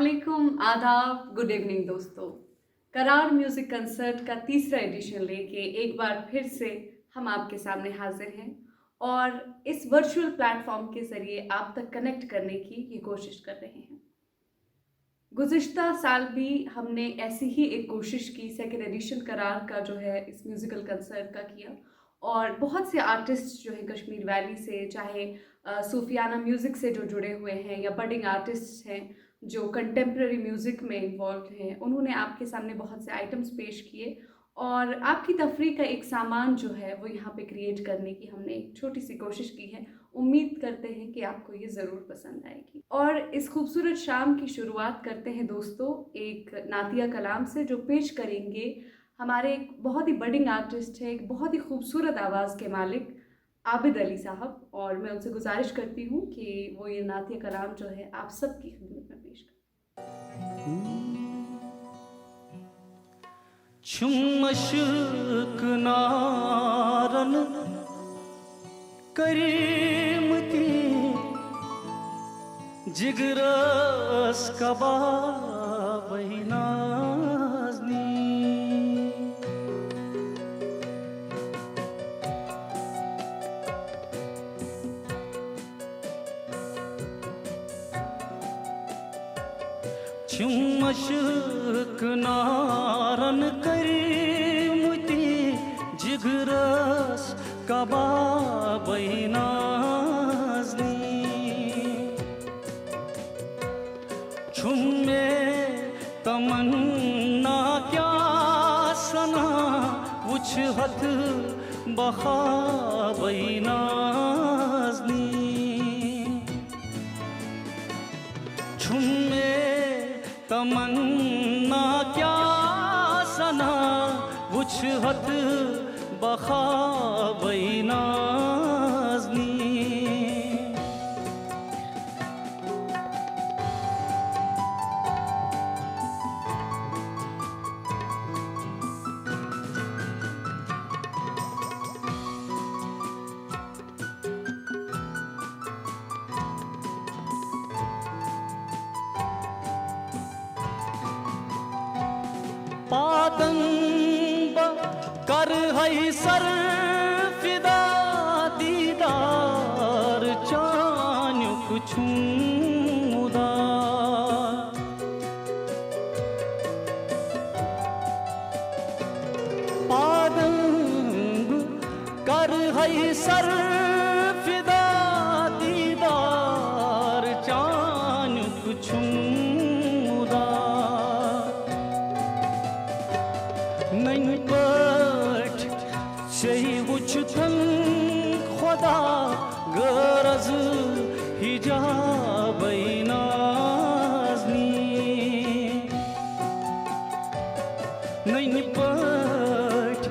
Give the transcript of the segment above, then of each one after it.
वालेकुम, आदाब, good evening दोस्तों। करार म्यूज़िक कंसर्ट का तीसरा एडिशन लेके एक बार फिर से हम आपके सामने हाजिर हैं और इस वर्चुअल प्लेटफॉर्म के ज़रिए आप तक कनेक्ट करने की ये कोशिश कर रहे हैं। गुज़िश्ता साल भी हमने ऐसी ही एक कोशिश की, सेकंड एडिशन करार का जो है इस म्यूज़िकल कंसर्ट का किया और बहुत से आर्टिस्ट जो हैं कश्मीर वैली से, चाहे सूफियाना म्यूज़िक से जो जुड़े हुए हैं या बडिंग आर्टिस्ट हैं जो कंटेम्प्रेरी म्यूज़िक में इन्वॉल्व हैं, उन्होंने आपके सामने बहुत से आइटम्स पेश किए और आपकी तफरीह का एक सामान जो है वो यहाँ पे क्रिएट करने की हमने एक छोटी सी कोशिश की है। उम्मीद करते हैं कि आपको ये ज़रूर पसंद आएगी और इस खूबसूरत शाम की शुरुआत करते हैं दोस्तों एक नातिया कलाम से, जो पेश करेंगे हमारे एक बहुत ही बडिंग आर्टिस्ट है, एक बहुत ही खूबसूरत आवाज़ के मालिक आबिद अली साहब। और मैं उनसे गुजारिश करती हूँ कि वो ये नातिया कलाम जो है आप सबकी खिदमत में पेश करें। Çummaşık naran karimti Jigras kababay nazni Çummaşık naran karimti Jigras kababay nazni Çumme tamanna kya sana Vuch hat bakhabay nazni Çumme तमन्ना क्या सना वुछहत बखाबई नाज़नी पादंब कर है सर फिदा दीदार चान्युक छूदा पादंब कर है सर फिदा दीदार चान्युक छूदा नहीं पट सही उछतन खुदा गरज हिजाब नाज़नी नहीं पट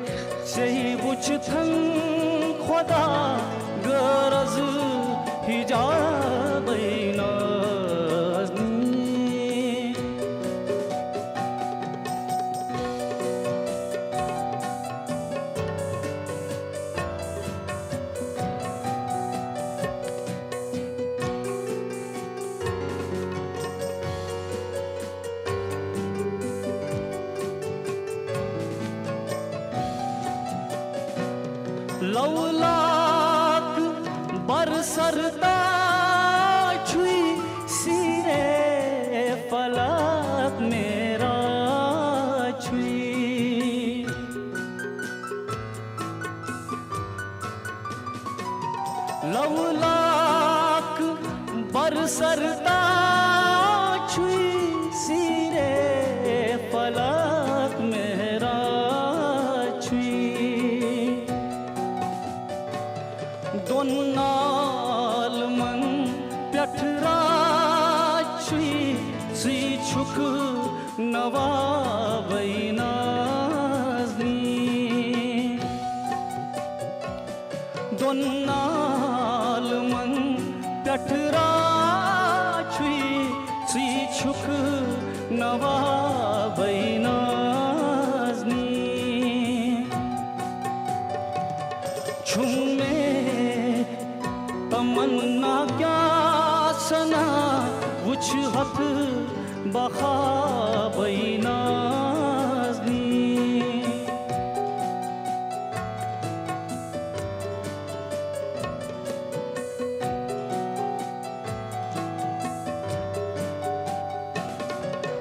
सही उछतन खुदा गरज हिजाब लौलाक बरसरता छुई सीरे फलक मेरा छुई लौलाक बरसरता छुई सीरे फलक मेरा दोन्नाल मन प्यठरा छुई सी छुक नवाबई नाज़नी दोन्नाल मन प्यठरा छुई सी छुक नवाबई नाज़नी छुमे तमन्ना क्या सना वुछ हथ बखाबै नाजनी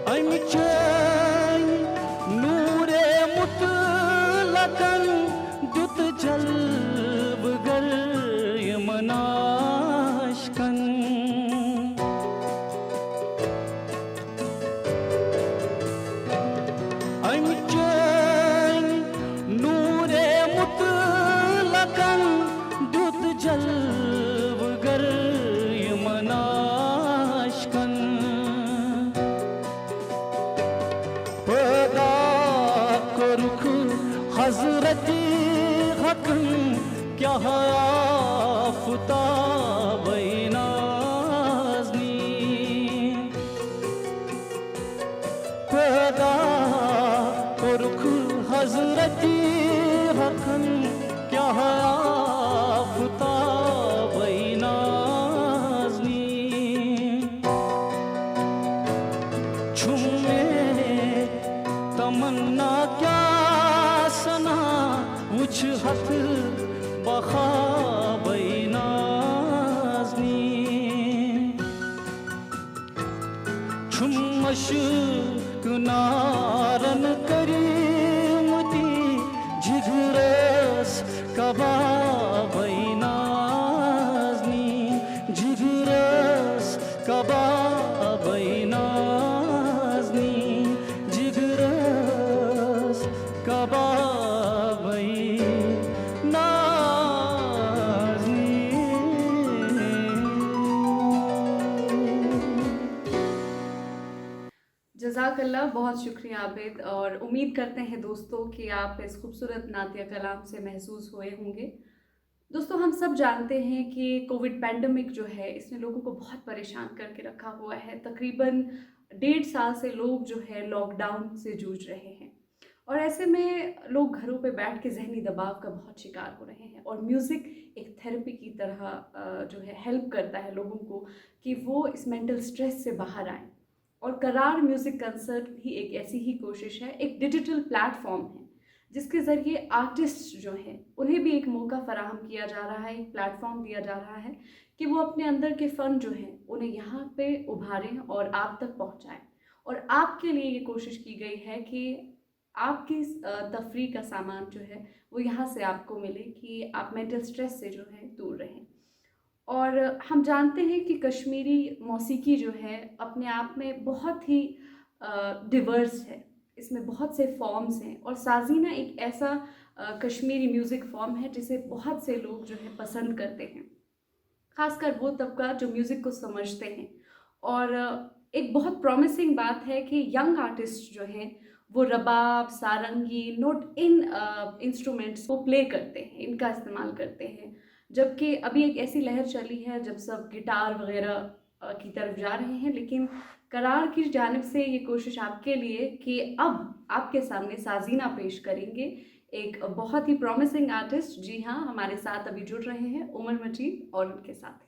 अमि चैन नूरे मुतलकन दुत जल्बगर यमनाशकन अमि चैन नूरे मुतलकन दुत जल्बगर यमनाशकन पैदा करुख हजरती हकन क्या आफताबै नाज़नी पैदा करुख हजरती हकन क्या आफताबै नाज़नी छुमे तमन्ना क्या सना उछ हथ बखाबै नाज़नी छुमश नारन करीमती जिगरस कबाबै नाज़नी जिगरस कबाबै नाज़नी जिगरस कबाबै जज़ाकल्लाह, बहुत शुक्रिया आबिद। और उम्मीद करते हैं दोस्तों कि आप इस खूबसूरत नातिया कलाम से महसूस हुए होंगे। दोस्तों, हम सब जानते हैं कि कोविड पैंडमिक जो है इसने लोगों को बहुत परेशान करके रखा हुआ है। तकरीबन 1.5 साल से लोग जो है लॉकडाउन से जूझ रहे हैं और ऐसे में लोग घरों पे बैठ के जहनी दबाव का बहुत शिकार हो रहे हैं। और म्यूज़िक एक थेरेपी की तरह जो है हेल्प करता है लोगों को कि वो इस मेंटल स्ट्रेस से बाहर आएँ। और करार म्यूज़िक कंसर्ट भी एक ऐसी ही कोशिश है, एक डिजिटल प्लेटफॉर्म है जिसके ज़रिए आर्टिस्ट जो हैं उन्हें भी एक मौका फराहम किया जा रहा है, एक प्लेटफॉर्म दिया जा रहा है कि वो अपने अंदर के फ़न जो हैं उन्हें यहाँ पे उभारें और आप तक पहुँचाएं। और आपके लिए ये कोशिश की गई है कि आपकी तफरीह का सामान जो है वो यहाँ से आपको मिले कि आप मेंटल स्ट्रेस से जो है दूर रहें। और हम जानते हैं कि कश्मीरी मौसीकी जो है अपने आप में बहुत ही डिवर्स है, इसमें बहुत से फॉर्म्स हैं और साज़ीना एक ऐसा कश्मीरी म्यूज़िक फॉर्म है जिसे बहुत से लोग जो है पसंद करते हैं, ख़ासकर वो तबका जो म्यूज़िक को समझते हैं। और एक बहुत प्रॉमिसिंग बात है कि यंग आर्टिस्ट जो हैं वो रबाब, सारंगी, नोट इन इंस्ट्रूमेंट्स को प्ले करते हैं, इनका इस्तेमाल करते हैं। जबकि अभी एक ऐसी लहर चली है जब सब गिटार वगैरह की तरफ जा रहे हैं, लेकिन करार की जानिब से ये कोशिश आपके लिए कि अब आपके सामने साज़ीना पेश करेंगे एक बहुत ही प्रॉमिसिंग आर्टिस्ट। जी हाँ, हमारे साथ अभी जुड़ रहे हैं उमर मजीद और उनके साथी।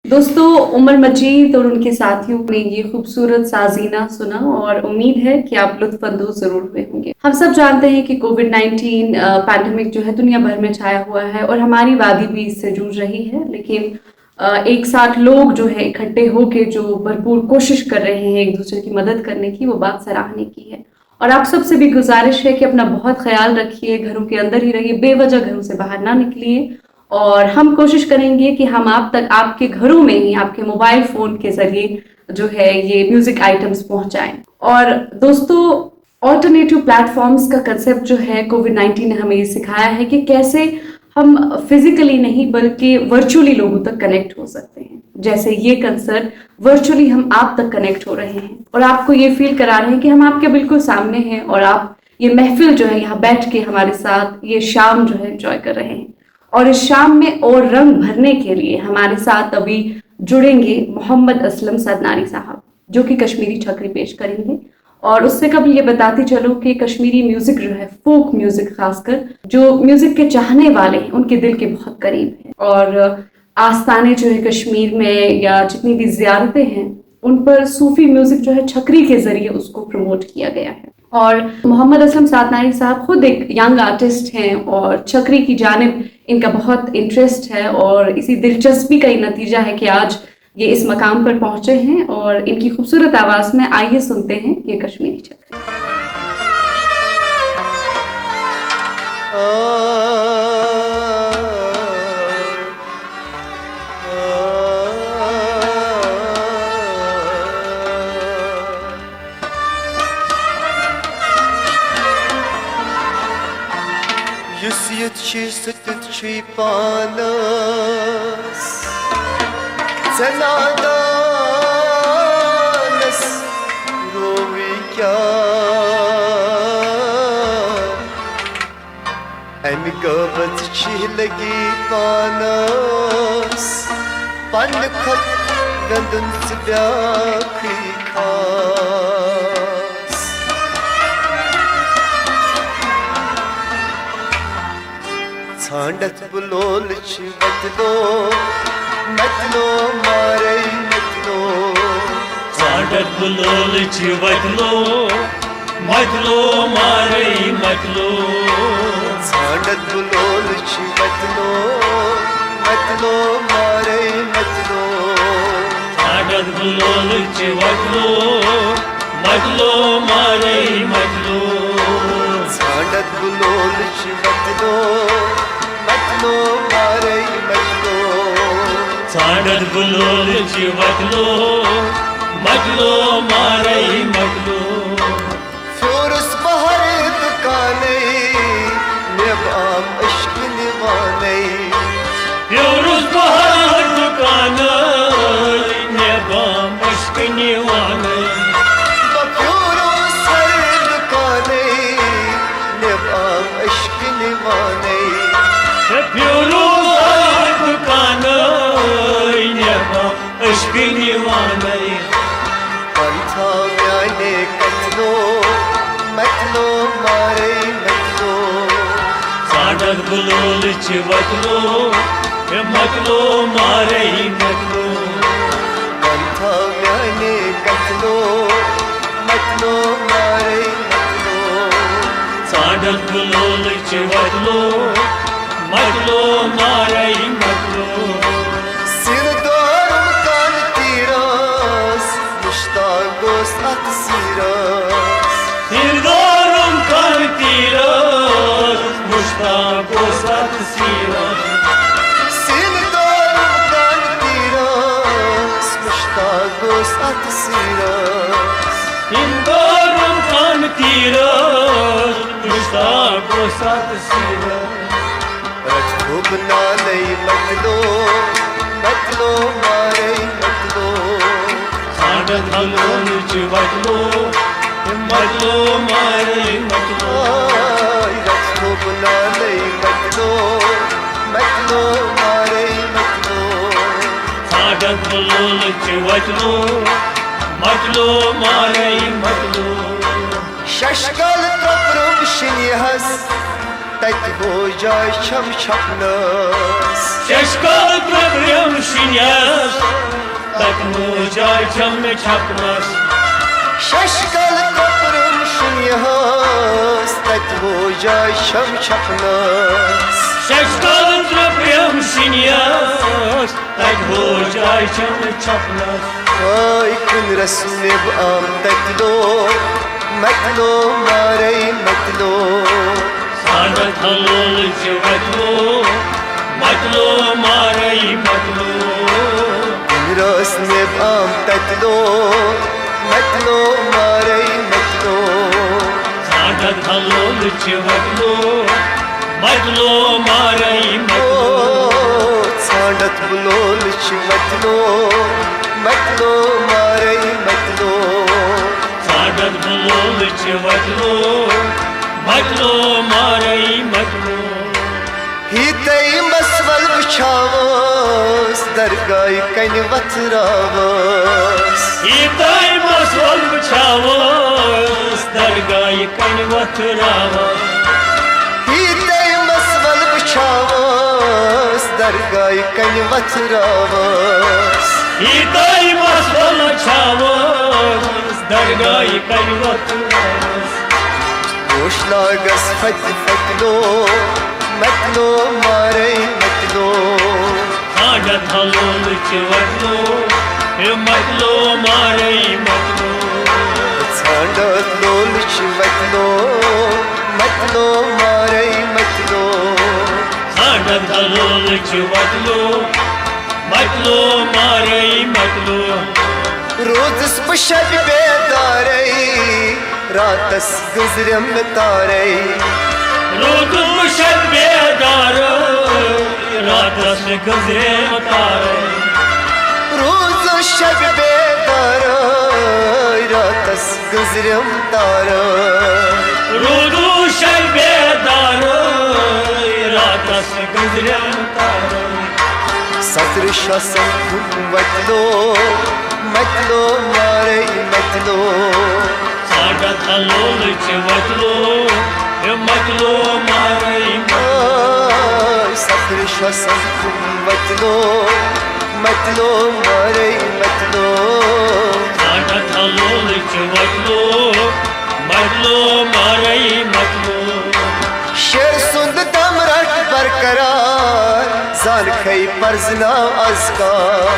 दोस्तों, उमर मजीद और उनके साथियों ने ये खूबसूरत साजीना सुना और उम्मीद है कि आप लुत्फानंदोज जरूर हुए होंगे। हम सब जानते हैं कि कोविड-19 पैंडेमिक जो है दुनिया भर में छाया हुआ है और हमारी वादी भी इससे जूझ रही है, लेकिन एक साथ लोग जो है इकट्ठे होके जो भरपूर कोशिश कर रहे हैं एक दूसरे की मदद करने की, वो बात सराहने की है। और आप सबसे भी गुजारिश है कि अपना बहुत ख्याल रखिए, घरों के अंदर ही रहिए, बेवजह घरों से बाहर ना निकलिए। और हम कोशिश करेंगे कि हम आप तक आपके घरों में ही आपके मोबाइल फोन के जरिए जो है ये म्यूजिक आइटम्स पहुंचाएं। और दोस्तों, ऑल्टरनेटिव प्लेटफॉर्म्स का कंसेप्ट जो है कोविड-19 ने हमें ये सिखाया है कि कैसे हम फिजिकली नहीं बल्कि वर्चुअली लोगों तक कनेक्ट हो सकते हैं। जैसे ये कंसर्ट वर्चुअली हम आप तक कनेक्ट हो रहे हैं और आपको ये फील करा रहे हैं कि हम आपके बिल्कुल सामने हैं और आप ये महफिल जो है यहाँ बैठ के हमारे साथ ये शाम जो है एंजॉय कर रहे हैं। और इस शाम में और रंग भरने के लिए हमारे साथ अभी जुड़ेंगे मोहम्मद असलम सदनारी साहब, जो कि कश्मीरी छकरी पेश करेंगे। और उससे कब ये बताती चलो कि कश्मीरी म्यूजिक जो है, फोक म्यूजिक खासकर, जो म्यूजिक के चाहने वाले हैं उनके दिल के बहुत करीब है। और आस्थाने जो है कश्मीर में या जितनी भी जियारतें हैं उन पर सूफी म्यूजिक जो है छकरी के जरिए उसको प्रमोट किया गया है। और मोहम्मद असलम सादनारी साहब खुद एक यंग आर्टिस्ट हैं और छकरी की जानिब इनका बहुत इंटरेस्ट है और इसी दिलचस्पी का ही नतीजा है कि आज ये इस मकाम पर पहुंचे हैं। और इनकी खूबसूरत आवाज में आइए सुनते हैं ये Kashmiri छकरी। Çi panas Senadanes Rovi kya Em gavat çi lagi panas Pan khat gandun sbyakhi khas Sandat bulol çivatlo Matlo marey matlo Sandat bulol çivatlo Matlo marey matlo Sandat bulol çivatlo Matlo marey matlo Sandat bulol çivatlo Matlo marey matlo Sandat bulol çivatlo Matlo marey matlo Sandat bulol çivatlo Matlo marey matlo Fiyoruz bahar dukane Nebam aşk divane Fiyoruz bahar dukane Nebam aşk divane Bakıyoruz her dukane Nebam aşk divane Fiyoruz bahar dukane Nebam aşk divane Kantha myane katlo Matlo marey matlo Sandat bulol çivatlo Matlo marey matlo Kantha myane katlo Matlo marey matlo Sandat bulol çivatlo Matlo marey matlo Sirdarum kan tiras Müştaqos at siras Sirdarum kan tiras Muştaqo sat siras Sirdarum kan tiras Müştaqos at siras Sirdarum kan tiras Muştaqo sat siras Rakhub nalay matlo Matlo marey matlo Sandat bulol çivatlo Matlo marey matlo Ay rakhub nalay matlo Matlo marey matlo Sandat bulol çivatlo Matlo marey matlo Shashkal kaprum shinihas Tat ho jay cham chapnas Şeşkal problem शिन्यास तकनो जाय छम छपनस शशकल कपरम शुन्यहस तत्वो जाय शम छपनस शशकल द्रव्यम शिन्यास तकनो जाय छम छपनस ay kun rasnib am tatlo matlo maray matlo साडत Halol चवतलो मतलो मारै मतलो kun rasnib am tatlo matlo maray matlo साडत Halol चवतलो मतलो मारै मतलो sadat bulol chmatlo matlo maray matlo साडत Halol चवतलो मतलो मारै मतलो hitay maswal bchawos dargay kan vatravos इताई मसवल बचावस दरगाह कनवत रावस hitay maswal bchawos dargay kan vatravos इताई मसवल बचावस दरगाह कनवत रावस Hoşlagas fatlo matlo maray matlo साडत Halol चवतलो मतलो मारै मतलो sadat lol chmatlo matlo maray matlo साडत Halol चवतलो मतलो मारै मतलो रोज पशब बेदाray ratas guzrem taray रोज मुशद बेदार रात से गुजरे मतारे रोज शब bedaray ratas guzrem taray रोज मुशद बेदार रात से गुजरे मतारे satr shasam matlo matlo maray matlo साडत Halol चवतलो मतलो मारै satr shasam matlo matlo maray matlo साडत Halol चवतलो मतलो मारै मतलो शेर sund damrat barkarar zan khay parzna azkar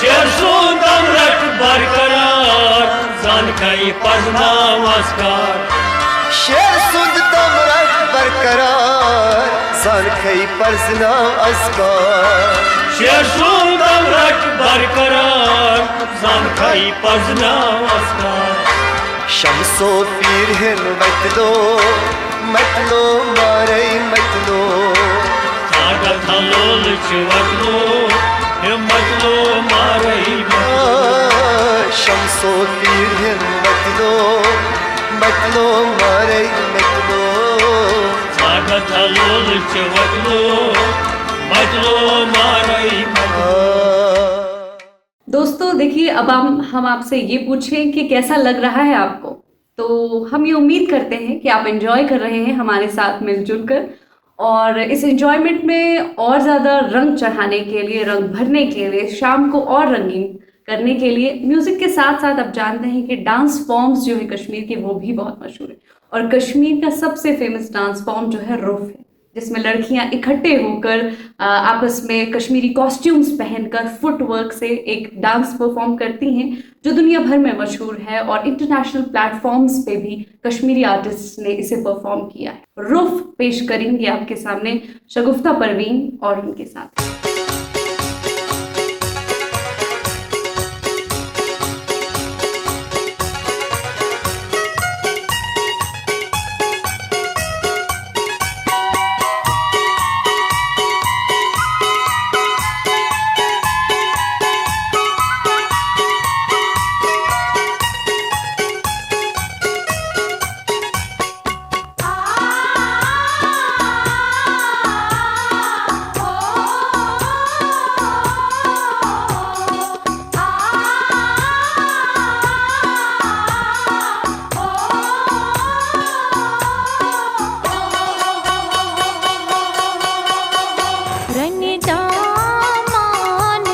शेर सुंदम रट बरकरार जानकाई पजना वस्कार शेर sund damrat barkarar zan khay parzna azkar शेर सुंदम रट बरकरार जानकाई पजना वस्कार shamso pir hin matlo matlo maray matlo साडत Halol चवतलो मतलो मारै shamso pir hin matlo matlo maray matlo साडत Halol चवतलो मतलो मारै दोस्तों देखिए, अब हम आपसे ये पूछें कि कैसा लग रहा है आपको। तो हम ये उम्मीद करते हैं कि आप एंजॉय कर रहे हैं हमारे साथ मिलजुल कर, और इस एंजॉयमेंट में और ज़्यादा रंग चढ़ाने के लिए, रंग भरने के लिए, शाम को और रंगीन करने के लिए म्यूज़िक के साथ साथ आप जानते हैं कि डांस फॉर्म्स जो है कश्मीर के, वो भी बहुत मशहूर है। और कश्मीर का सबसे फेमस डांस फॉर्म जो है रुफ है, जिसमें लड़कियां इकट्ठे होकर आपस में कश्मीरी कॉस्ट्यूम्स पहनकर फुटवर्क से एक डांस परफॉर्म करती हैं, जो दुनिया भर में मशहूर है। और इंटरनेशनल प्लेटफॉर्म्स पे भी कश्मीरी आर्टिस्ट ने इसे परफॉर्म किया है। रुफ पेश करेंगे आपके सामने शगुफ्ता परवीन और उनके साथ। दामान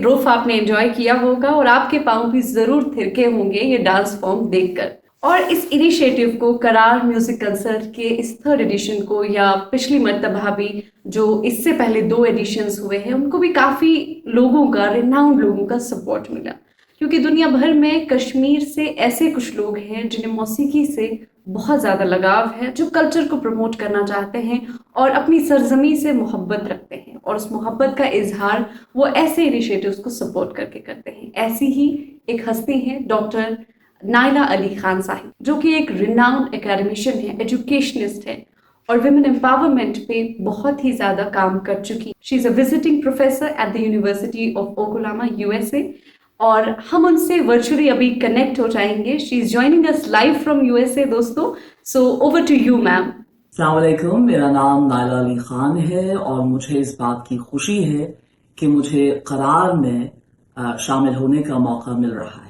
रुफ आपने एंजॉय किया होगा और आपके पाँव भी ज़रूर थिरके होंगे ये डांस फॉर्म देखकर। और इस इनिशिएटिव को करार म्यूजिक कंसर्ट के इस 3rd एडिशन को, या पिछली मर्तबा भी जो इससे पहले 2 एडिशंस हुए हैं, उनको भी काफ़ी लोगों का, रिनाउंड लोगों का सपोर्ट मिला, क्योंकि दुनिया भर में कश्मीर से ऐसे कुछ लोग हैं जिन्हें मौसीकी से बहुत ज़्यादा लगाव है, जो कल्चर को प्रमोट करना चाहते हैं और अपनी सरजमी से मोहब्बत रखते हैं, और उस मोहब्बत का इजहार वो ऐसे इनिशिएटिव्स को सपोर्ट करके करते हैं। ऐसी ही एक हस्ती हैं डॉक्टर नायला अली खान साहिब, जो कि एक रिनाउंड एकेडमिशियन है, एजुकेशनिस्ट है और विमेन एम्पावरमेंट पे बहुत ही ज़्यादा काम कर चुकी। She is a visiting professor at the University of Oklahoma USA, और हम उनसे वर्चुअली अभी कनेक्ट हो जाएंगे। She is joining us live from USA दोस्तों, so over to you ma'am. अस्सलाम वालेकुम, मेरा नाम नायला अली खान है और मुझे इस बात की खुशी है कि मुझे करार में शामिल होने का मौका मिल रहा है।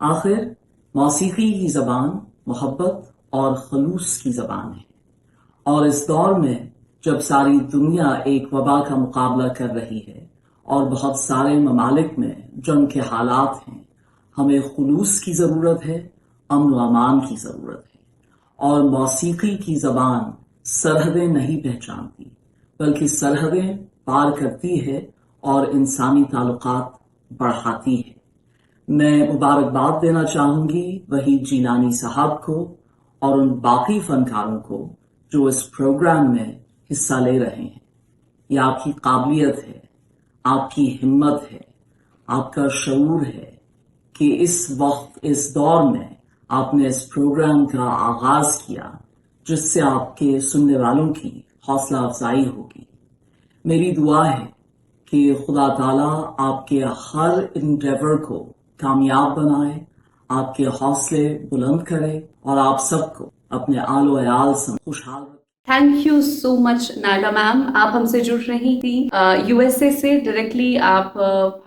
आखिर मौसीकी की ज़बान मोहब्बत और खलूस की ज़बान है, और इस दौर में जब सारी दुनिया एक वबा का मुकाबला कर रही है और बहुत सारे ममालिक में जंग के हालात हैं, हमें खुलूस की ज़रूरत है, अमन व अमान की ज़रूरत है। और मौसीकी की ज़बान सरहदें नहीं पहचानती, बल्कि सरहदें पार करती है और इंसानी ताल्लुकात बढ़ाती है। मैं मुबारकबाद देना चाहूँगी वही जीलानी साहब को और उन बाकी फनकारों को जो इस प्रोग्राम में हिस्सा ले रहे हैं। ये आपकी काबिलियत है, आपकी हिम्मत है, आपका शऊर है कि इस वक्त, इस दौर में आपने इस प्रोग्राम का आगाज किया, जिससे आपके सुनने वालों की हौसला अफजाई होगी। मेरी दुआ है कि खुदा ताला आपके हर इंडेवर को कामयाब बनाए, आपके हौसले बुलंद करे और आप सबको अपने आलो अयाल से खुशहाल रखे। Thank you so much Naila ma'am, आप हमसे जुड़ रही थी USA से डायरेक्टली। आप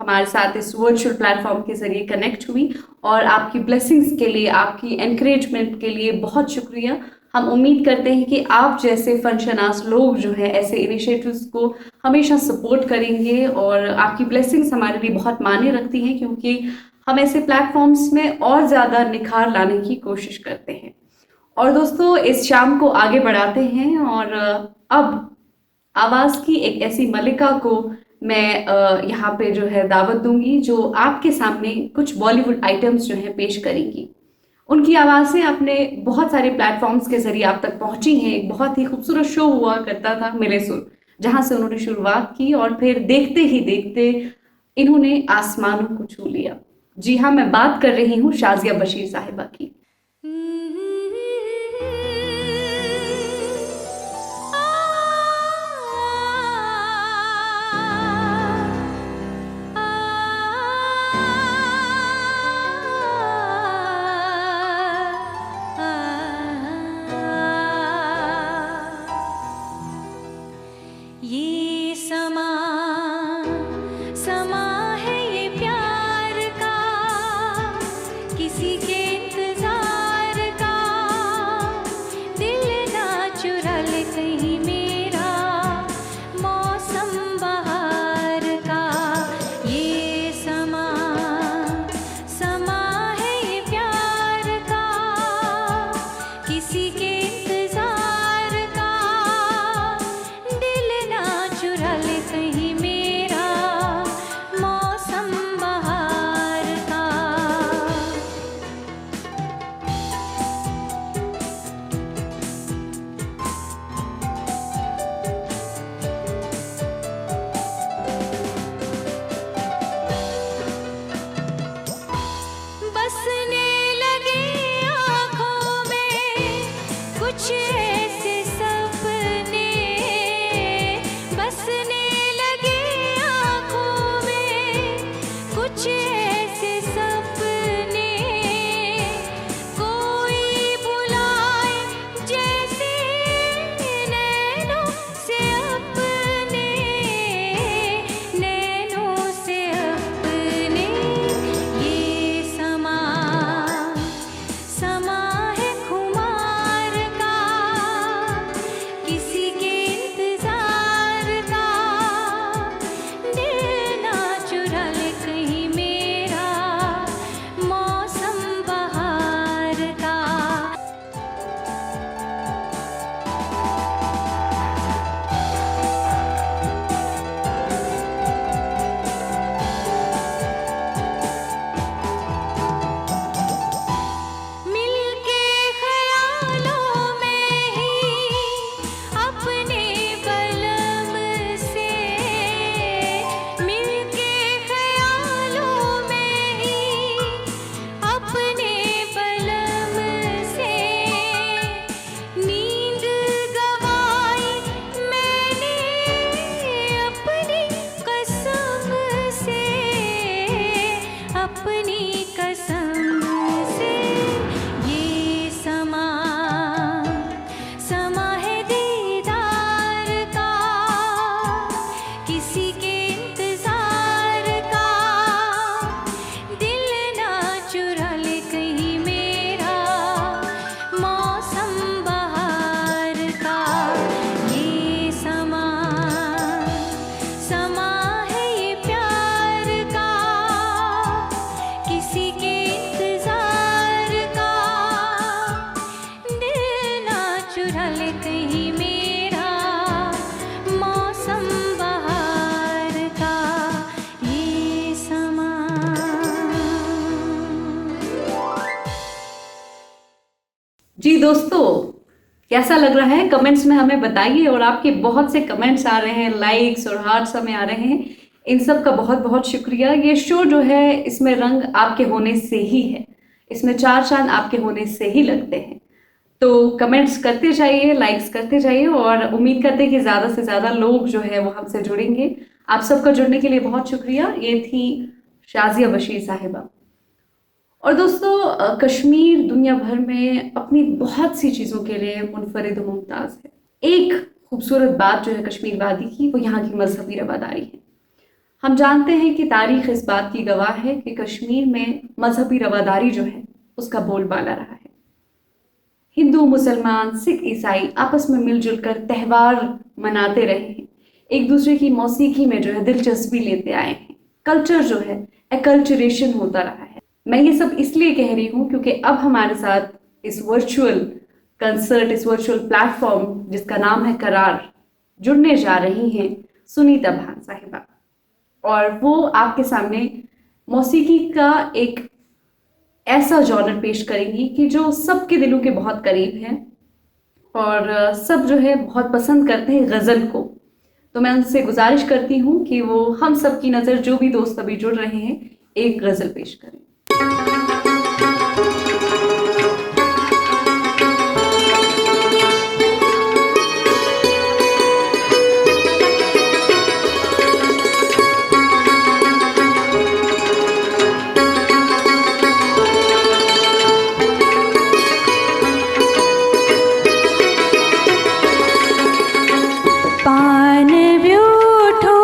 हमारे साथ इस वर्चुअल प्लेटफॉर्म के जरिए कनेक्ट हुई, और आपकी ब्लेसिंग्स के लिए, आपकी एनकरेजमेंट के लिए बहुत शुक्रिया। हम उम्मीद करते हैं कि आप जैसे फंशनास लोग जो है ऐसे इनिशिएटिव्स को हमेशा सपोर्ट करेंगे, और आपकी ब्लेसिंग्स हमारे लिए बहुत मायने रखती हैं, क्योंकि हम ऐसे प्लेटफॉर्म्स में और ज़्यादा निखार लाने की कोशिश करते हैं। और दोस्तों, इस शाम को आगे बढ़ाते हैं, और अब आवाज़ की एक ऐसी मलिका को मैं यहाँ पे जो है दावत दूंगी, जो आपके सामने कुछ बॉलीवुड आइटम्स जो हैं पेश करेंगी। उनकी आवाज़ें अपने बहुत सारे प्लेटफॉर्म्स के जरिए आप तक पहुंची हैं। एक बहुत ही खूबसूरत शो हुआ करता था मिले सुर, जहाँ से उन्होंने शुरुआत की और फिर देखते ही देखते इन्होंने आसमानों को छू लिया। जी हाँ, मैं बात कर रही हूँ शाजिया बशीर साहिबा की। ये समा समा है ये प्यार का, किसी के इंतजार का, दिल ना चुरा ले कहीं मेरा, मौसम बहार का। ये समा समा है ये प्यार का, किसी के इंतजार का, दिल ना चुरा ले कहीं मेरा, मौसम बहार का। बसने लगे आँखों में कुछ ऐसे सपने, बसने लगे आँखों में कुछ ऐसे सपने, कोई बुलाए जैसे नैनों से अपने, नैनों से अपने। ये समा समा है खुमार का, किसी के इंतजार का, दिल ना चुरा ले अपनी कसम से ये समा है दीदार का, किसी के इंतजार का। दिल ना चुरा ले कहीं मेरा मौसम बहार का। ये समा है ये प्यार का, किसी के इंतजार का। दिल ना चुरा ले कहीं मेरा मौसम बहार का। ये समा। जी दोस्तों, कैसा लग रहा है कमेंट्स में हमें बताइए। और आपके बहुत से कमेंट्स आ रहे हैं, लाइक्स और हार्ट्स हमें आ रहे हैं, इन सब का बहुत बहुत शुक्रिया। ये शो जो है इसमें रंग आपके होने से ही है, इसमें चार चांद आपके होने से ही लगते हैं। तो कमेंट्स करते जाइए, लाइक्स करते जाइए और उम्मीद करते हैं कि ज़्यादा से ज़्यादा लोग जो है वो हमसे जुड़ेंगे। आप सबका जुड़ने के लिए बहुत शुक्रिया। ये थी शाजिया बशीर साहिबा। और दोस्तों, कश्मीर दुनिया भर में अपनी बहुत सी चीज़ों के लिए मुनफरिद और मुमताज़ है। एक खूबसूरत बात जो है कश्मीर वादी की, वो यहाँ की मजहबी रवादारी है। हम जानते हैं कि तारीख इस बात की गवाह है कि कश्मीर में मजहबी रवादारी जो है उसका बोलबाला रहा है। हिंदू, मुसलमान, सिख, ईसाई आपस में मिलजुल कर त्यौहार मनाते रहे हैं, एक दूसरे की मौसीकी में जो है दिलचस्पी लेते आए हैं। कल्चर जो है एकल्चरेशन होता रहा है। मैं ये सब इसलिए कह रही हूँ क्योंकि अब हमारे साथ इस वर्चुअल कंसर्ट, इस वर्चुअल प्लेटफॉर्म जिसका नाम है करार, जुड़ने जा रही हैं सुनीता भान साहिबा। और वो आपके सामने मौसीकी का एक ऐसा जॉनर पेश करेंगी कि जो सबके दिलों के बहुत करीब है और सब जो है बहुत पसंद करते हैं गज़ल को। तो मैं उनसे गुजारिश करती हूँ कि वो हम सब की नज़र, जो भी दोस्त अभी जुड़ रहे हैं, एक गज़ल पेश करें। पान ब्यूठो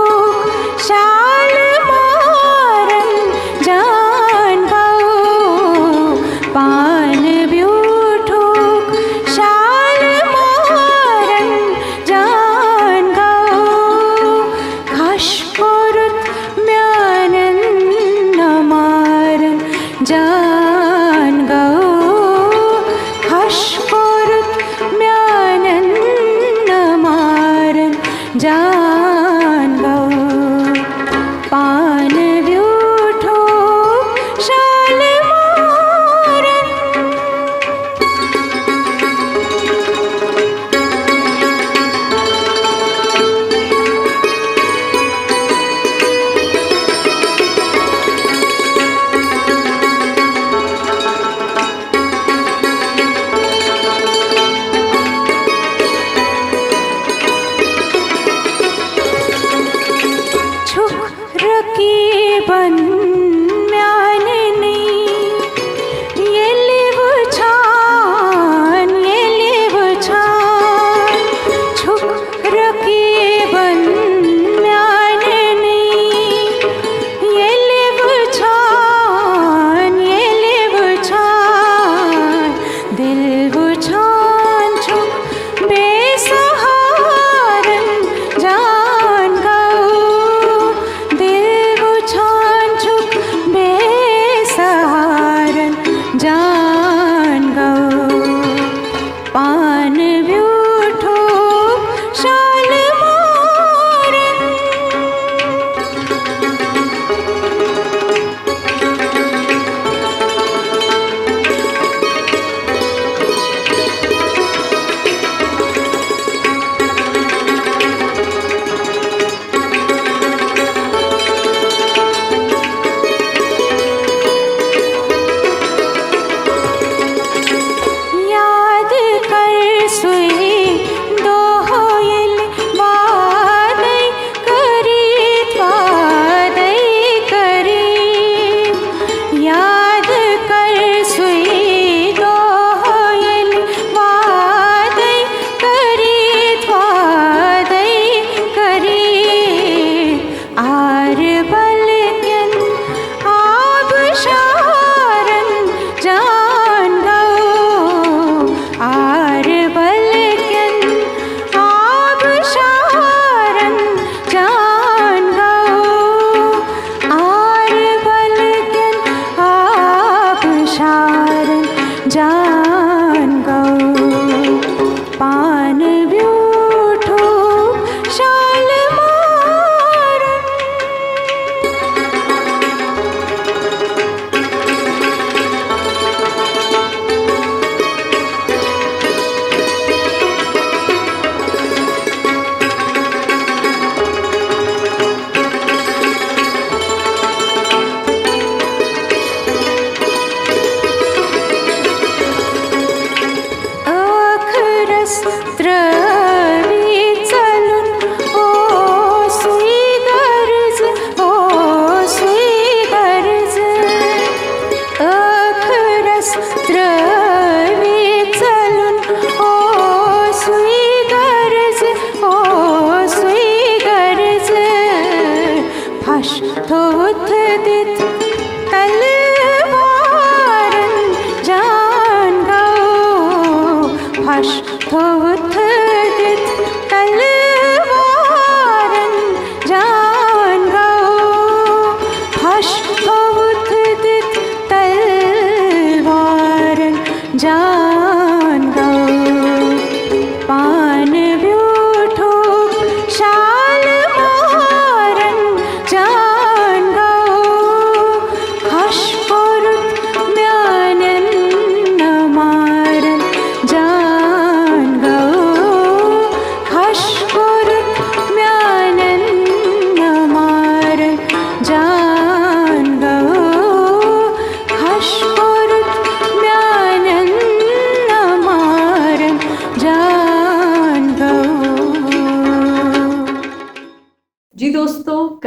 शाल मारन जान गो। पान ब्यूठो शाल मारन जान गो। खशकोरत म्यानन नमारन जान गो। खशकोरत म्यानन नमारन जान गो। पान ब्यूठो शाल मारन।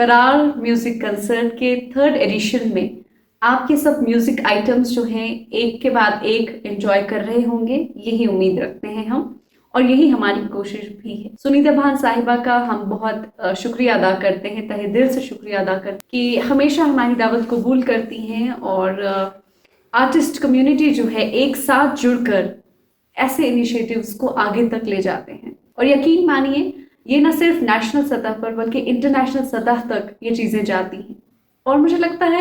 करार म्यूजिक कंसर्ट के 3rd एडिशन में आपके सब म्यूजिक आइटम्स जो हैं एक के बाद एक एंजॉय कर रहे होंगे, यही उम्मीद रखते हैं हम, और यही हमारी कोशिश भी है। सुनीता भान साहिबा का हम बहुत शुक्रिया अदा करते हैं, तहे दिल से शुक्रिया अदा करते हैं कि हमेशा हमारी दावत कबूल करती हैं और आर्टिस्ट कम्युनिटी जो है एक साथ जुड़कर ऐसे इनिशिएटिव्स को आगे तक ले जाते हैं। और यकीन मानिए ये न सिर्फ नेशनल सतह पर बल्कि इंटरनेशनल सतह तक ये चीज़ें जाती हैं। और मुझे लगता है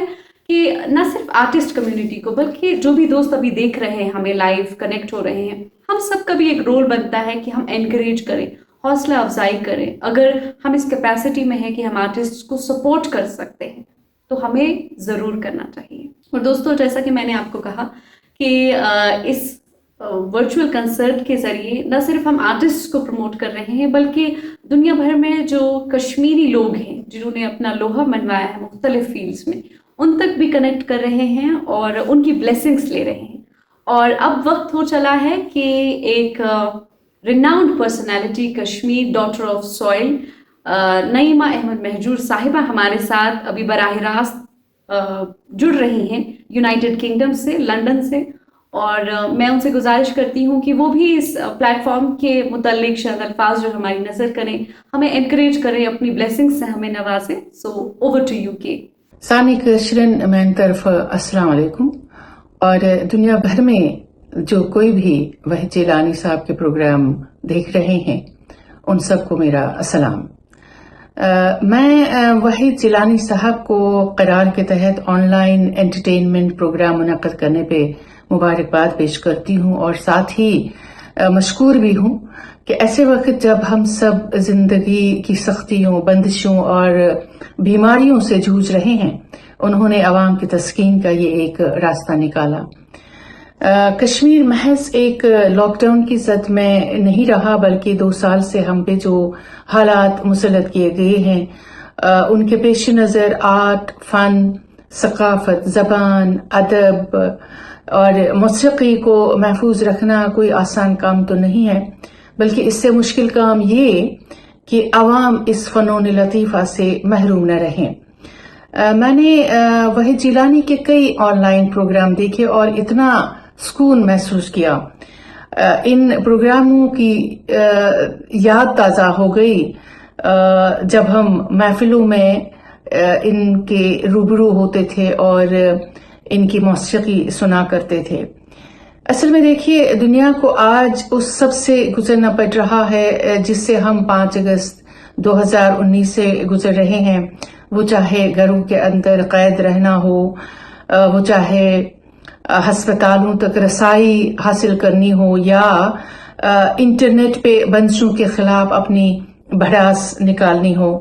कि न सिर्फ आर्टिस्ट कम्युनिटी को बल्कि जो भी दोस्त अभी देख रहे हैं, हमें लाइव कनेक्ट हो रहे हैं, हम सबका भी एक रोल बनता है कि हम एनकरेज करें, हौसला अफजाई करें। अगर हम इस कैपेसिटी में हैं कि हम आर्टिस्ट को सपोर्ट कर सकते हैं तो हमें ज़रूर करना चाहिए। और दोस्तों, जैसा कि मैंने आपको कहा कि इस वर्चुअल कंसर्ट के ज़रिए न सिर्फ हम आर्टिस्ट को प्रमोट कर रहे हैं बल्कि दुनिया भर में जो कश्मीरी लोग हैं जिन्होंने अपना लोहा मनवाया है मुख्तलिफ फील्ड्स में, उन तक भी कनेक्ट कर रहे हैं और उनकी ब्लेसिंग्स ले रहे हैं। और अब वक्त हो चला है कि एक renowned personality Kashmir, daughter of soil, Naeema Ahmed Mahjoor sahiba हमारे साथ अभी बराह रास्त जुड़ रही हैं यूनाइटेड किंगडम से, लंदन से। और मैं उनसे गुजारिश करती हूँ कि वो भी इस प्लेटफॉर्म के मुतल्लिक शायद अल्फाज जो हमारी नज़र करें, हमें एनकरेज करें, अपनी ब्लेसिंग्स से हमें नवाजें। सो ओवर टू यू के सानिक शिरन मैन तरफ अस्सलाम वालेकुम। और दुनिया भर में जो कोई भी वहीद जिलानी साहब के प्रोग्राम देख रहे हैं उन सबको मेरा अस्सलाम। मैं वहीद जिलानी साहब को करार के तहत ऑनलाइन एंटरटेनमेंट प्रोग्राम मुनक्किद करने पे मुबारकबाद पेश करती हूँ और साथ ही मशकूर भी हूँ कि ऐसे वक्त जब हम सब जिंदगी की सख्तियों, बंदिशों और बीमारियों से जूझ रहे हैं, उन्होंने आवाम की तस्कीन का ये एक रास्ता निकाला। कश्मीर महज एक लॉकडाउन की जद में नहीं रहा बल्कि 2 साल से हम पे जो हालात मुसल्लत किए गए हैं उनके पेश नज़र आर्ट, फन, सकाफत, जबान, अदब और मौसीकी को महफूज रखना कोई आसान काम तो नहीं है, बल्कि इससे मुश्किल काम ये कि आवाम इस फ़नून लतीफ़ा से महरूम न रहें। मैंने वहीद जिलानी के कई ऑनलाइन प्रोग्राम देखे और इतना सुकून महसूस किया। इन प्रोग्रामों की याद ताज़ा हो गई जब हम महफिलों में इनके रूबरू होते थे और इनकी मौसीकी सुना करते थे। असल में देखिए, दुनिया को आज उस सब से गुजरना पड़ रहा है जिससे हम 5 अगस्त 2019 से गुजर रहे हैं। वो चाहे घरों के अंदर कैद रहना हो, वो चाहे अस्पतालों तक रसाई हासिल करनी हो या इंटरनेट पे बंदिशों के खिलाफ अपनी भड़ास निकालनी हो।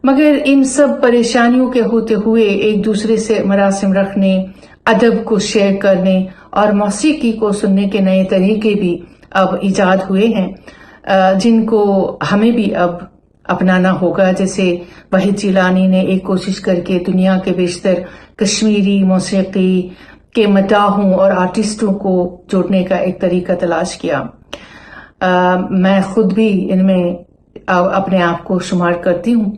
मगर इन सब परेशानियों के होते हुए एक दूसरे से मरासिम रखने, अदब को शेयर करने और मौसीकी को सुनने के नए तरीके भी अब इजाद हुए हैं जिनको हमें भी अब अपनाना होगा। जैसे वहीद जिलानी ने एक कोशिश करके दुनिया के बेशतर कश्मीरी मौसीकी के मदाहों और आर्टिस्टों को जोड़ने का एक तरीका तलाश किया। मैं खुद भी इनमें अपने आप को शुमार करती हूँ।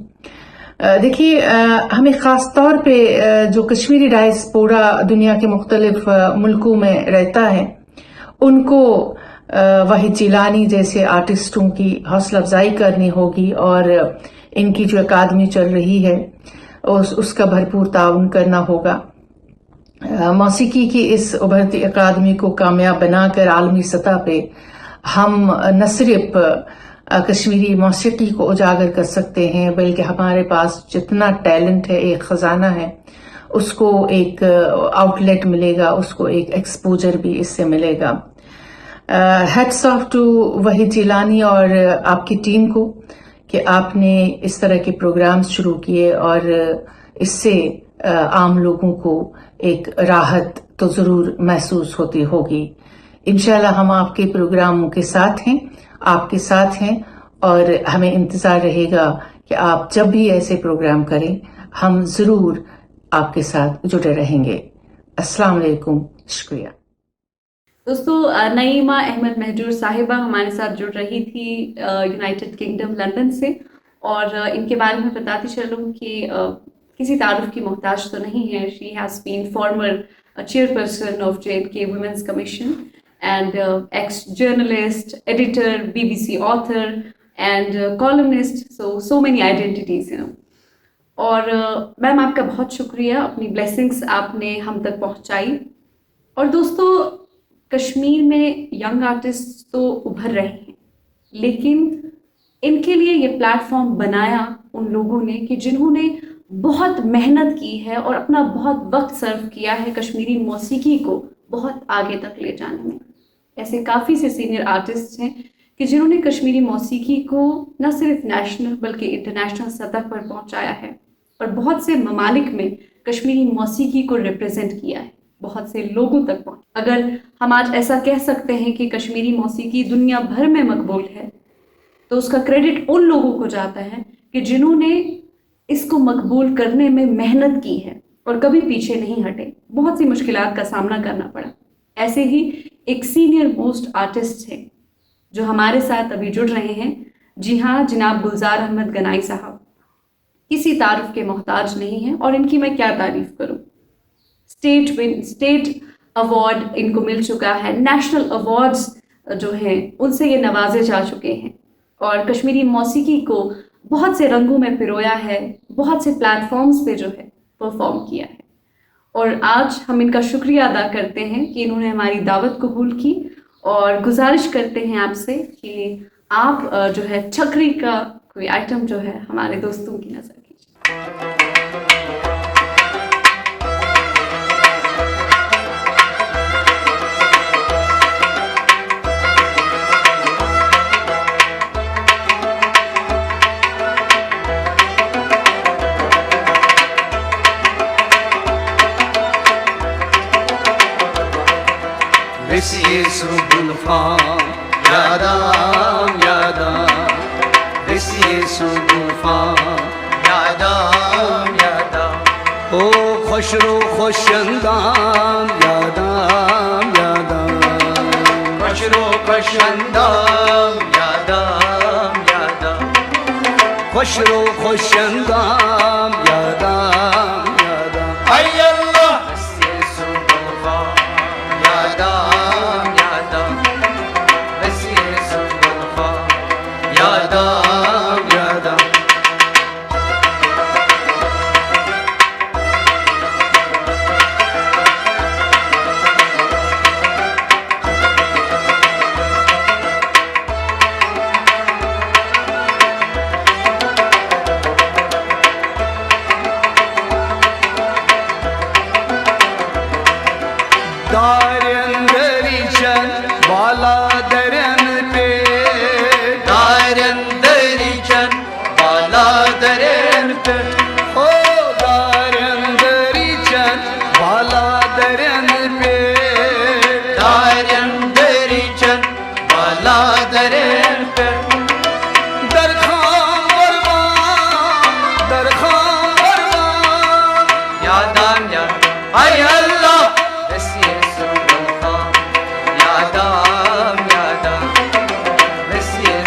देखिए, हमें खास तौर पे जो कश्मीरी डायस्पोरा दुनिया के मुख्तलिफ मुल्कों में रहता है उनको वहीद जिलानी जैसे आर्टिस्टों की हौसला अफजाई करनी होगी और इनकी जो अकादमी चल रही है उसका भरपूर ताउन करना होगा। मौसीकी की इस उभरती अकादमी को कामयाब बनाकर आलमी सतह पे हम न सिर्फ कश्मीरी मौसीकी को उजागर कर सकते हैं बल्कि हमारे पास जितना टैलेंट है, एक खजाना है, उसको एक आउटलेट मिलेगा, उसको एक एक्सपोजर भी इससे मिलेगा। Hats off to Waheed Jilani और आपकी टीम को कि आपने इस तरह के प्रोग्राम्स शुरू किए और इससे आम लोगों को एक राहत तो जरूर महसूस होती होगी। इंशाल्लाह हम आपके प्रोग्रामों के साथ हैं, आपके साथ हैं और हमें इंतजार रहेगा कि आप जब भी ऐसे प्रोग्राम करें हम जरूर आपके साथ जुड़े रहेंगे। अस्सलाम वालेकुम, शुक्रिया। दोस्तों, नईमा अहमद महजूर साहिबा हमारे साथ जुड़ रही थी यूनाइटेड किंगडम लंदन से और इनके बारे में बताती चलूँ कि किसी तारुफ की मोहताज तो नहीं है. She has been former chairperson of J&K Women's Commission and ex-journalist, editor, BBC author and columnist. So many identities, you know. और मैम आपका बहुत शुक्रिया, अपनी ब्लेसिंग्स आपने हम तक पहुंचाई. और दोस्तों, कश्मीर में यंग आर्टिस्ट तो उभर रहे हैं, लेकिन इनके लिए ये प्लेटफॉर्म बनाया उन लोगों ने कि जिन्होंने बहुत मेहनत की है और अपना बहुत वक्त सर्व किया है कश्मीरी मौसीकी को बहुत आगे तक ले जाने में. ऐसे काफ़ी से सीनियर आर्टिस्ट हैं कि जिन्होंने कश्मीरी मौसीकी को न सिर्फ नेशनल बल्कि इंटरनेशनल सतह पर पहुंचाया है और बहुत से ममालिक में कश्मीरी मौसीकी को रिप्रेजेंट किया है, बहुत से लोगों तक पहुंच. अगर हम आज ऐसा कह सकते हैं कि कश्मीरी मौसीकी दुनिया भर में मकबूल है, तो उसका क्रेडिट उन लोगों को जाता है कि जिन्होंने इसको मकबूल करने में मेहनत की है और कभी पीछे नहीं हटे. बहुत सी मुश्किलात का सामना करना पड़ा. ऐसे ही एक सीनियर मोस्ट आर्टिस्ट हैं जो हमारे साथ अभी जुड़ रहे हैं. जी हाँ, जनाब गुलजार अहमद गनाई साहब किसी तारुफ के मोहताज नहीं हैं और इनकी मैं क्या तारीफ करूं. स्टेट अवार्ड इनको मिल चुका है, नेशनल अवार्ड्स जो हैं उनसे ये नवाजे जा चुके हैं और कश्मीरी मौसीकी को बहुत से रंगों में पिरोया है, बहुत से प्लेटफॉर्म्स पे जो है परफॉर्म किया है. और आज हम इनका शुक्रिया अदा करते हैं कि इन्होंने हमारी दावत कबूल की और गुजारिश करते हैं आपसे कि आप जो है छकरी का कोई आइटम जो है हमारे दोस्तों की नज़र कीजिए. Vesiye Gulfan Yadam Yadam Vesiye Gulfan Yadam Yadam O Khoshro Khoshandam Yadam Yadam Khoshro Khoshandam Yadam Yadam Khoshro Khoshandam Yadam Yadam Ay Allah Vesiye Gulfan Yadam, yadam, vesiye Gulfan. Yadam, yadam. Daren deriken bala deren pe Daren deriken bala deren pe O daren deriken bala deren pe Daren deriken bala deren pe Darkhan varvan Yadam yadam Ay Allah Vesiye Gulfan Yadam yadam Vesiye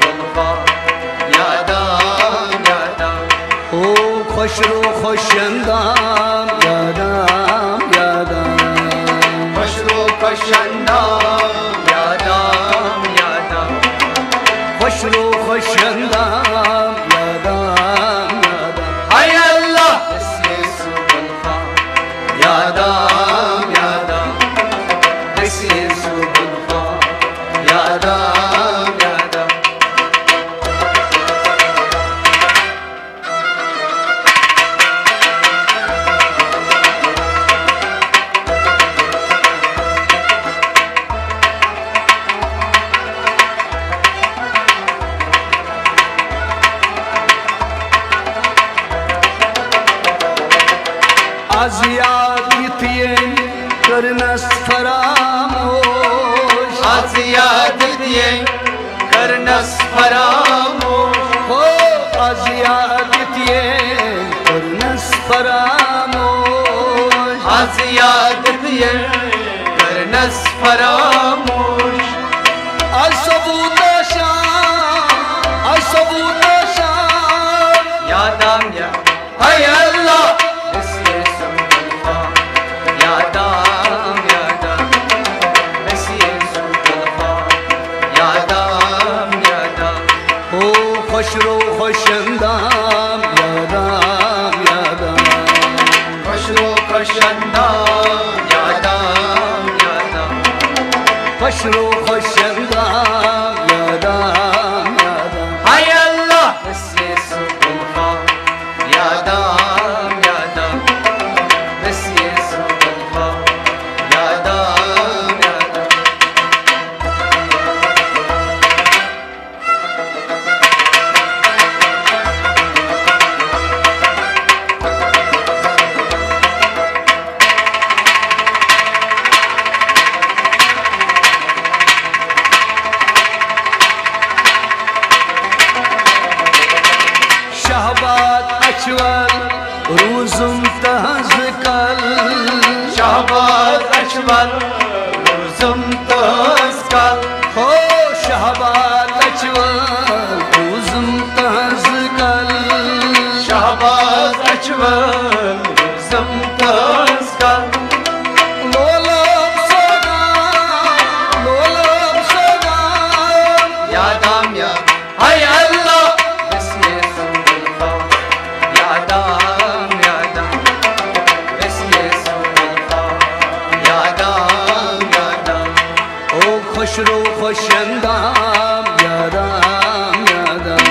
Gulfan Yadam yadam O Khoshro Khoshandam Yadam yadam Khoshro Khoshandam Yadam yadam Khoshro Khoshandam Yadam yadam Hay Allah Vesiye Gulfan Yadam yadam Vesiye Gulfan Yadam yadam Aziyaditiyen karnas faramosh Aziyaditiyen karnas faramosh Ho aziyaditiyen karnas faramosh Aziyaditiyen karnas faramosh Ay sabuta sham hay Allah Mesih Sultanfa Yadam Yadam Mesih Sultanfa Yadam Yadam O hoşro hoşandam Yadam Yadam Hoşro hoşandam Yadam Yadam Hoşro hoşandam Yadam Yadam Hay Allah Mesih Sultanfa Yadam Yadam Mesih Sultanfa Yadam Yadam Şahbat açval Ruzum tazkal Şahbat açval Ruzum tazkal Ho şahbat açval Ruzum tazkal Şahbat açval Ruzum tazkal Lolam sadam Yadam ya Hay Allah Mesih Sultanfa Yadam Yadam Mesih Sultanfa Yadam Yadam O hoşru hoşandam Yadam Yadam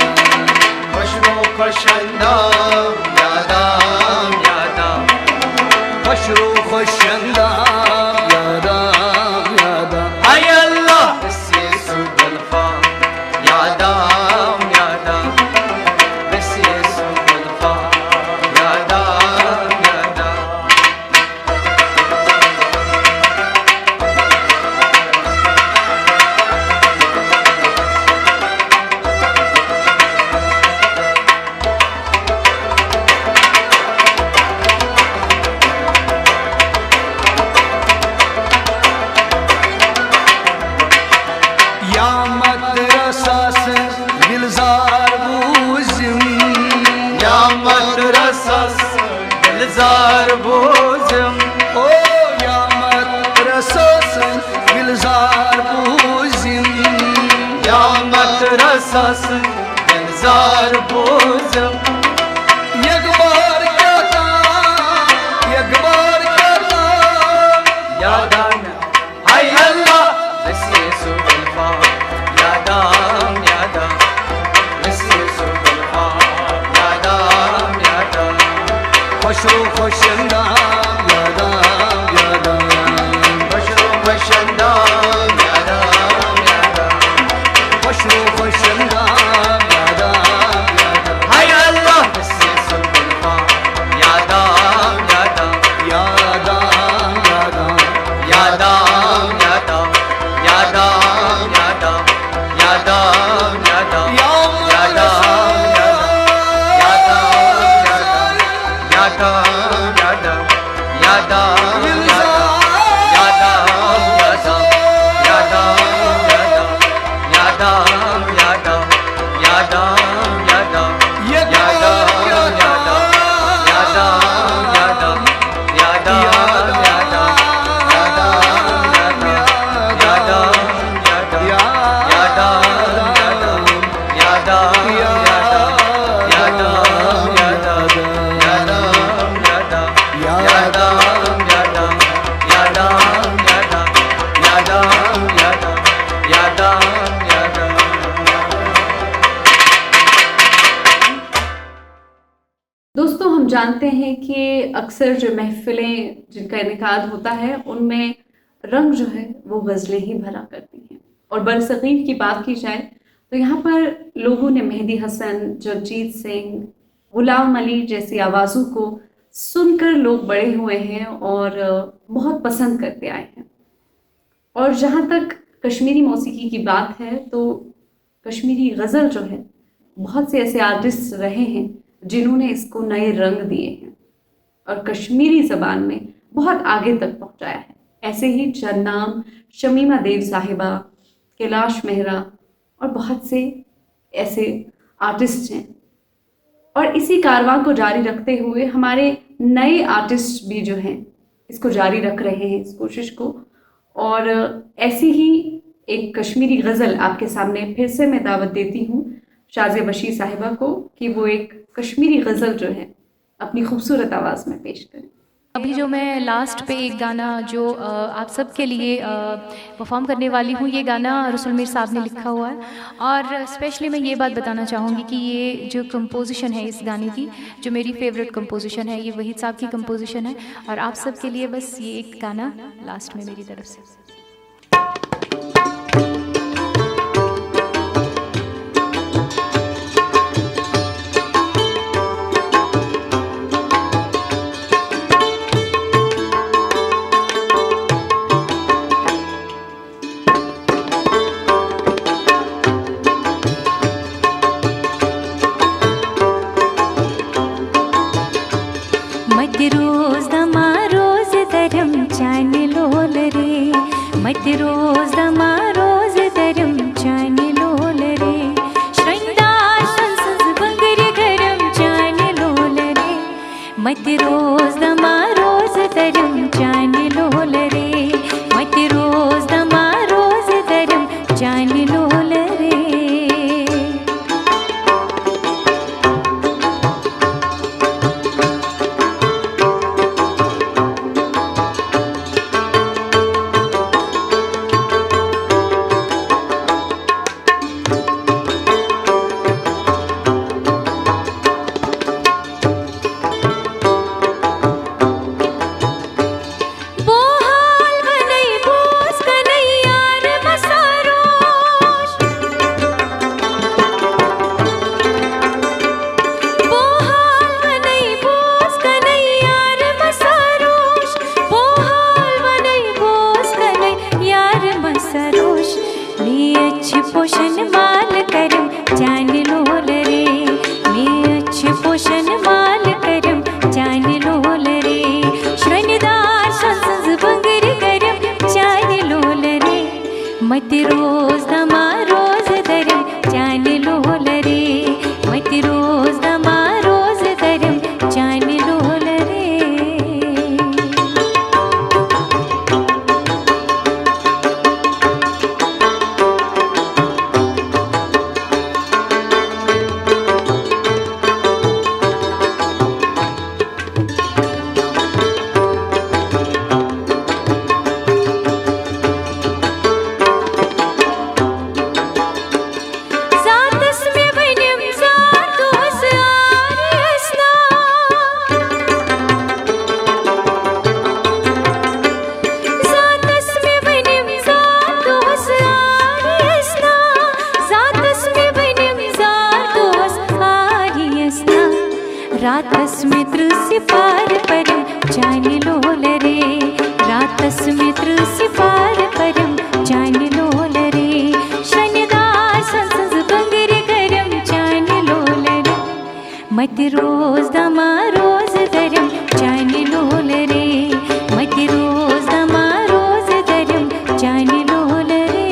Hoşru hoşandam Yadam Yadam Hoşru hoşandam Yadam Yadam Hay Allah Mesih Sultanfa Yadam Yadam Mesih Sultanfa Yadam Yadam Ya madrasası Gülzar buzum Ya madrasası Gülzar buzum O ya madrasası Gülzar buzum Ya madrasası Gülzar buzum Yekbar kata Yadam Hay Allah Mesih Sultanfa Yadam Yadam Mesih Sultanfa Yadam Yadam Hoşru hoşandam Yadam Yadam Hoşru hoşandam Yadam Yadam Hoşru hoşandam Yadam Yadam Hay Allah Mesih Sultanfa Yadam Yadam Yadam Yadam Yadam Yadam Yadam Yadam Yadam Yadam Yadam Yadam Yadam Yadam Yadam दोस्तों हम जानते हैं कि अक्सर जो महफिलें जिनका इनेकाद होता है उनमें रंग जो है वो गज़लें ही भरा करती हैं। और बरसग़ीर की बात की जाए तो यहाँ पर लोगों ने मेहदी हसन, जगजीत सिंह, गुलाम अली जैसी आवाज़ों को सुनकर लोग बड़े हुए हैं और बहुत पसंद करते आए हैं। और जहाँ तक कश्मीरी मौसीकी की बात है तो कश्मीरी गज़ल जो है बहुत से ऐसे आर्टिस्ट रहे हैं जिन्होंने इसको नए रंग दिए हैं और कश्मीरी ज़बान में बहुत आगे तक पहुँचाया है। ऐसे ही चंद नाम शमीमा देव साहिबा, कैलाश मेहरा और बहुत से ऐसे आर्टिस्ट हैं और इसी कारवां को जारी रखते हुए हमारे नए आर्टिस्ट भी जो हैं इसको जारी रख रहे हैं इस कोशिश को। और ऐसी ही एक कश्मीरी गज़ल आपके सामने फिर से मैं दावत देती हूँ शाज़िया बशीर साहिबा को कि वो एक कश्मीरी गज़ल जो है अपनी खूबसूरत आवाज़ में पेश करें। अभी जो मैं लास्ट पे एक गाना जो आप सब के लिए परफॉर्म करने वाली हूँ, ये गाना रसूल मीर साहब ने लिखा हुआ है। और स्पेशली मैं ये बात बताना चाहूँगी कि ये जो कंपोजिशन है इस गाने की, जो मेरी फेवरेट कंपोजिशन है, ये वहीद साहब की कंपोजिशन है। और आप सब के लिए बस ये एक गाना लास्ट में मेरी तरफ से। रोज दमा रोज दरम चान लोल रे, मत रोज दमा रोज दरम चान लोल रे, श्रृंगार संसज बंगर गरम चान लोल रे, मत रोज दमा रोज दरम चान लोल रे, मत रोज दमा रोज दरम चान लोल रे। पोषण माल करम जान लोल रे, मैं अच्छे पोषण माल करम जान लोल रे, श्रृंगार संसज बंगर करम जान लोल रे, मत रोज दमा रोज दरम जान लोल रे, मत रोज दमा रोज दरम जान लोल रे। रातस में तृषि पार परम जान लोल रे, रातस में तृषि पार परम जान लोल रे, श्रृंगार संसज बंगर करम जान लोल रे, मत रोज दमा रोज दरम जान लोल रे, मत रोज दमा रोज दरम जान लोल रे।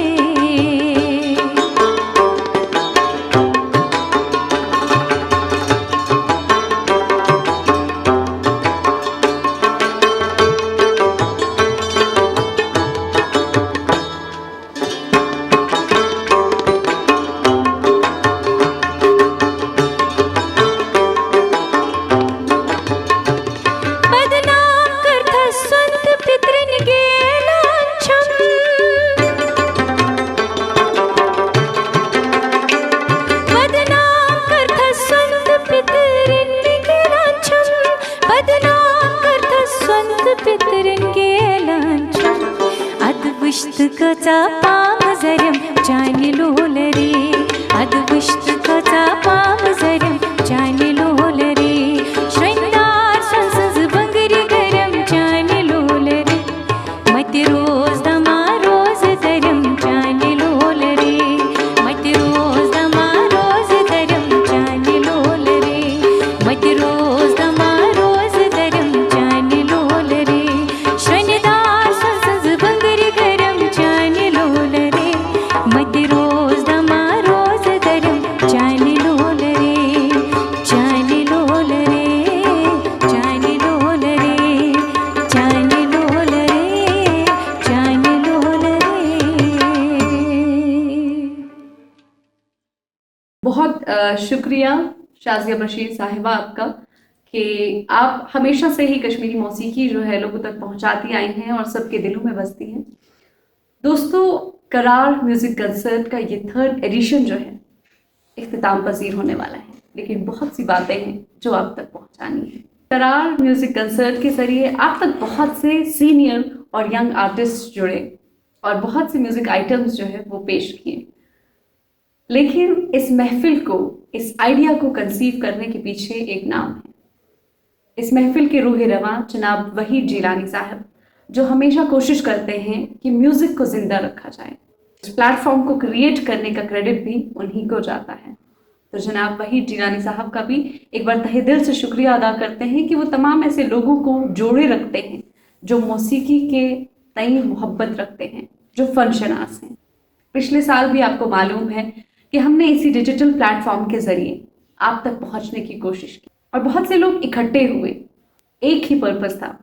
अदविष्टकचा पाम जरम जान लोल रे, अदविष्टकचा पाम जरम जान लोल रे, श्रृंगार संसज बंगर गरम जान लोल रे, मत रोज दमा रोज दरम जान लोल रे, मत रोज दमा रोज दरम जान लोल रे, मत रोज दमा रोज दरम जान लोल रे, श्रृंगार संसज बंगर गरम जान लोल शुक्रिया शाजिया बशीर साहिबा आपका कि आप हमेशा से ही कश्मीरी मौसीकी जो है लोगों तक पहुंचाती आई हैं और सबके दिलों में बसती हैं। दोस्तों, करार म्यूज़िक कंसर्ट का ये 3rd एडिशन जो है इख्तिताम पजीर होने वाला है, लेकिन बहुत सी बातें हैं जो आप तक पहुंचानी है। करार म्यूज़िक कंसर्ट के ज़रिए आप तक बहुत से सीनियर और यंग आर्टिस्ट जुड़े और बहुत से म्यूज़िक आइटम्स जो है वो पेश किए, लेकिन इस महफिल को, इस आइडिया को कंसीव करने के पीछे एक नाम है। इस महफिल के रूह रवां जनाब वहीद जिलानी साहब, जो हमेशा कोशिश करते हैं कि म्यूज़िक को ज़िंदा रखा जाए। इस प्लेटफॉर्म को क्रिएट करने का क्रेडिट भी उन्हीं को जाता है। तो जनाब वहीद जिलानी साहब का भी एक बार तहे दिल से शुक्रिया अदा करते हैं कि वो तमाम ऐसे लोगों को जोड़े रखते हैं जो मौसीकी के तई मोहब्बत रखते हैं, जो फनशनास हैं। पिछले साल भी आपको मालूम है कि हमने इसी डिजिटल प्लेटफॉर्म के ज़रिए आप तक पहुंचने की कोशिश की और बहुत से लोग इकट्ठे हुए। एक ही पर्पस था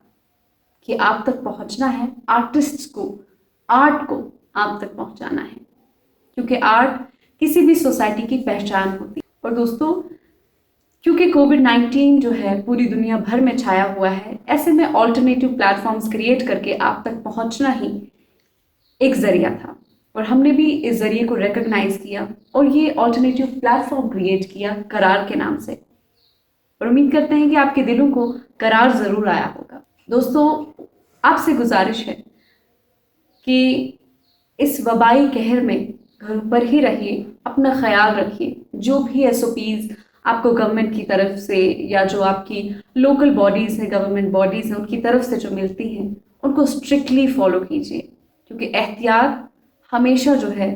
कि आप तक पहुंचना है, आर्टिस्ट्स को, आर्ट को आप तक पहुंचाना है, क्योंकि आर्ट किसी भी सोसाइटी की पहचान होती है। और दोस्तों, क्योंकि कोविड-19 जो है पूरी दुनिया भर में छाया हुआ है, ऐसे में ऑल्टरनेटिव प्लेटफॉर्म्स क्रिएट करके आप तक पहुंचना ही एक ज़रिया था और हमने भी इस ज़रिए को रिकग्नाइज़ किया और ये ऑल्टरनेटिव प्लेटफॉर्म क्रिएट किया करार के नाम से। और उम्मीद करते हैं कि आपके दिलों को करार ज़रूर आया होगा। दोस्तों, आपसे गुजारिश है कि इस वबाई कहर में घर पर ही रहिए, अपना ख्याल रखिए। जो भी SOPs आपको गवर्नमेंट की तरफ से या जो आपकी लोकल बॉडीज़ हैं, गवर्नमेंट बॉडीज़ हैं, उनकी तरफ से जो मिलती हैं, उनको स्ट्रिक्टली फॉलो कीजिए, क्योंकि एहतियात हमेशा जो है,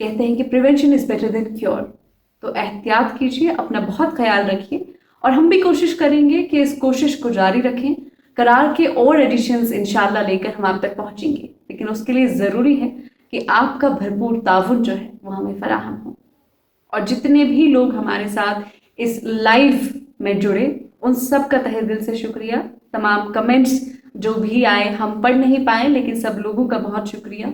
कहते हैं कि prevention is better than cure. तो एहतियात कीजिए, अपना बहुत ख्याल रखिए और हम भी कोशिश करेंगे कि इस कोशिश को जारी रखें। करार के और एडिशंस इंशाल्लाह लेकर हम आप तक पहुंचेंगे, लेकिन उसके लिए ज़रूरी है कि आपका भरपूर ताउन जो है वो हमें फराहम हो। और जितने भी लोग हमारे साथ इस लाइव में जुड़े, उन सब का तहे दिल से शुक्रिया। तमाम कमेंट्स जो भी आए हम पढ़ नहीं पाए, लेकिन सब लोगों का बहुत शुक्रिया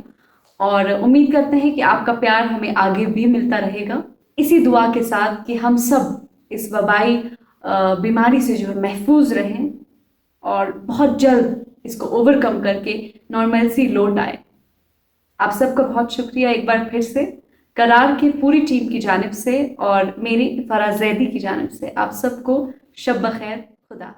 और उम्मीद करते हैं कि आपका प्यार हमें आगे भी मिलता रहेगा। इसी दुआ के साथ कि हम सब इस वबाई बीमारी से जो है महफूज रहें और बहुत जल्द इसको ओवरकम करके नॉर्मलसी लौट आए। आप सबका बहुत शुक्रिया एक बार फिर से करार की पूरी टीम की जानिब से और मेरी फराज जैदी की जानिब से। आप सबको शब बखैर, खुदा।